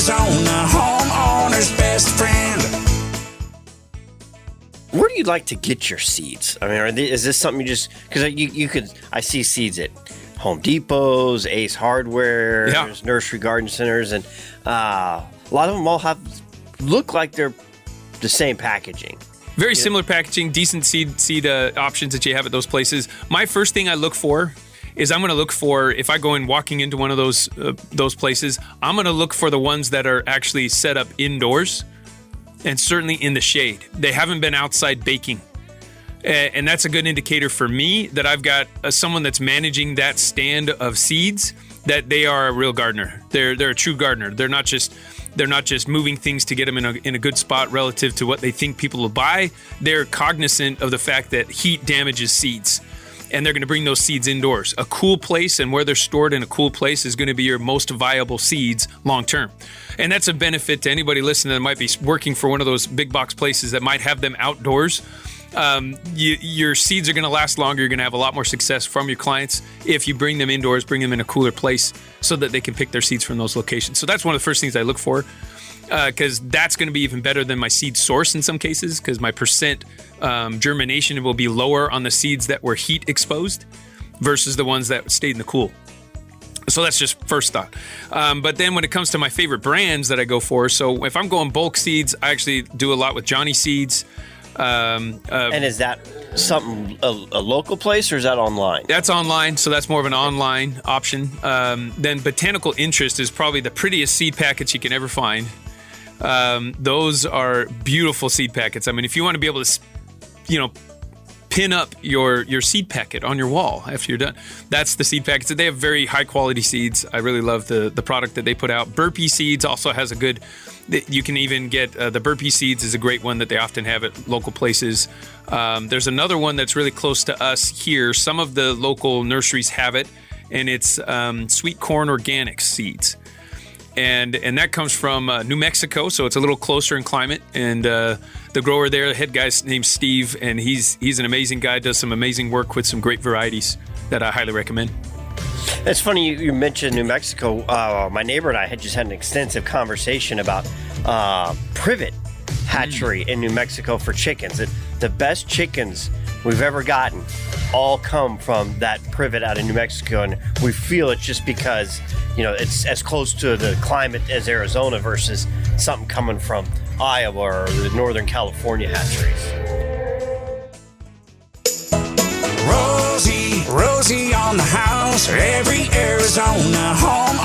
Arizona, homeowner's best friend. Where do you like to get your seeds? I mean, is this something you just, because you could, I see seeds at Home Depots, Ace Hardware, Nursery Garden Centers, and a lot of them all look like they're the same packaging. Very similar packaging, decent seed options that you have at those places. My first thing I look for is I'm going to look for, if I go in walking into one of those places, I'm going to look for the ones that are actually set up indoors and certainly in the shade. They haven't been outside baking. And that's a good indicator for me that I've got someone that's managing that stand of seeds, that they are a real gardener. They're a true gardener. They're not just moving things to get them in a good spot relative to what they think people will buy. They're cognizant of the fact that heat damages seeds, and they're going to bring those seeds indoors. A cool place and where they're stored in a cool place is going to be your most viable seeds long term. And that's a benefit to anybody listening that might be working for one of those big box places that might have them outdoors. Your seeds are going to last longer. You're going to have a lot more success from your clients if you bring them indoors, bring them in a cooler place so that they can pick their seeds from those locations. So that's one of the first things I look for, because that's going to be even better than my seed source in some cases, because my percent germination will be lower on the seeds that were heat exposed versus the ones that stayed in the cool. So that's just first thought. But then when it comes to my favorite brands that I go for, so if I'm going bulk seeds, I actually do a lot with Johnny Seeds. And is that something a local place, or is that online? That's online, so that's more of an online option. Then Botanical Interest is probably the prettiest seed packets you can ever find. Those are beautiful seed packets. I mean, if you want to be able to, pin up your seed packet on your wall after you're done, that's the seed packets. They have very high quality seeds. I really love the product that they put out. Burpee Seeds also has a good. You can even get the Burpee Seeds is a great one that they often have at local places. There's another one that's really close to us here. Some of the local nurseries have it, and it's Sweet Corn Organics Seeds. And that comes from New Mexico, so it's a little closer in climate. And the grower there, the head guy's named Steve, and he's an amazing guy, does some amazing work with some great varieties that I highly recommend. It's funny you mentioned New Mexico. My neighbor and I had just had an extensive conversation about privet hatchery in New Mexico for chickens. The best chickens we've ever gotten all come from that privet out of New Mexico, and we feel it's just because it's as close to the climate as Arizona versus something coming from Iowa or the Northern California hatcheries. Rosie on the house, every Arizona home